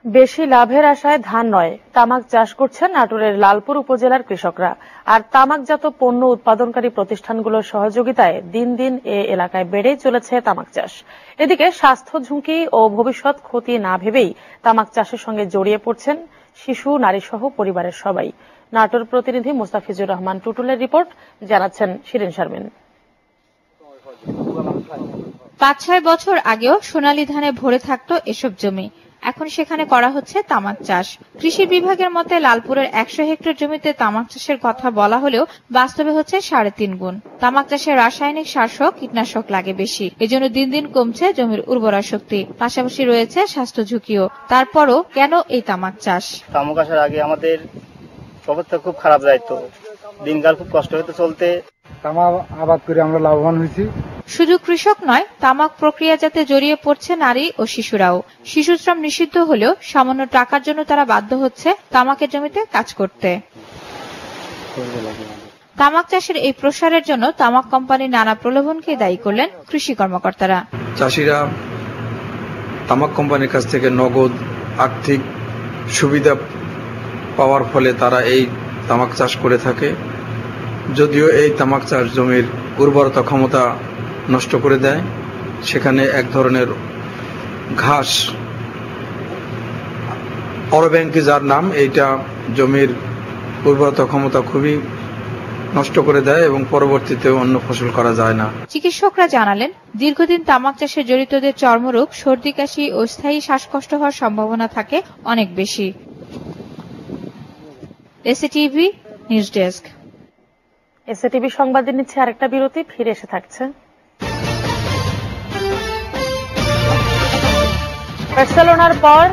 বেশি লাভের আশায় ধান নয়, তামাক চাষ করছেন নাটোরের লালপুর উপজেলার কৃষকরা। আর তামাকজাত পণ্য উৎপাদনকারী প্রতিষ্ঠানগুলোর সহযোগিতায় দিন দিন এ এলাকায় বেড়েই চলেছে তামাক চাষ। এদিকে স্বাস্থ্য ঝুঁকি ও ভবিষ্যৎ ক্ষতি না ভেবেই তামাক চাষের সঙ্গে জড়িয়ে পড়ছেন শিশু, নারীসহ পরিবারের সবাই। নাটোর প্রতিনিধি মোস্তাফিজুর রহমান টুটুলের রিপোর্ট, জানাচ্ছেন শিরিন শারমিন। ৫-৬ বছর আগেও সোনালী ধানে ভরে থাকতো এসব জমি, এখন সেখানে করা হচ্ছে তামাক চাষ। কৃষি বিভাগের মতে লালপুরের ১০০ হেক্টর জমিতে তামাক চাষের কথা বলা হলেও বাস্তবে হচ্ছে ৩.৫ গুণ। তামাক চাষে রাসায়নিক সার, কীটনাশক লাগে বেশি, এজন্য দিন দিন কমছে জমির উর্বরা শক্তি, পাশাপাশি রয়েছে স্বাস্থ্য ঝুঁকিও। তারপরও কেন এই তামাক চাষ? তামাক আসার আগে আমাদের অবস্থা খুব খারাপ যাইতো, দিনকাল খুব কষ্ট হতে চলতে। তামাক আবাদ করে আমরা লাভবান হয়েছি। শুধু কৃষক নয়, তামাক প্রক্রিয়াজাতে জড়িয়ে পড়ছে নারী ও শিশুরাও। শিশুশ্রম নিষিদ্ধ হলেও সামান্য টাকার জন্য তারা বাধ্য হচ্ছে তামাকের জমিতে কাজ করতে। তামাক চাষের এই প্রসারের জন্য তামাক কোম্পানির নানা প্রলোভনকে দায়ী করলেন কৃষি কর্মকর্তারা। চাষিরা তামাক কোম্পানির কাছ থেকে নগদ আর্থিক সুবিধা পাওয়ার ফলে তারা এই তামাক চাষ করে থাকে। যদিও এই তামাক চাষ জমির উর্বরতা ক্ষমতা নষ্ট করে দেয়, সেখানে এক ধরনের ঘাস, অরব্যাঙ্কি যার নাম, এইটা জমির উর্বরতা ক্ষমতা খুবই নষ্ট করে দেয় এবং পরবর্তীতে অন্য ফসল করা যায় না। চিকিৎসকরা জানালেন, দীর্ঘদিন তামাক চাষে জড়িতদের চর্মরোগ, সর্দি কাশি ও স্থায়ী শ্বাসকষ্ট হওয়ার সম্ভাবনা থাকে অনেক বেশি। SATV news desk. এসএটিভি সংবাদে নিচ্ছে আরেকটা বিরতি, ফিরে এসে থাকছে। বার্সেলোনার পর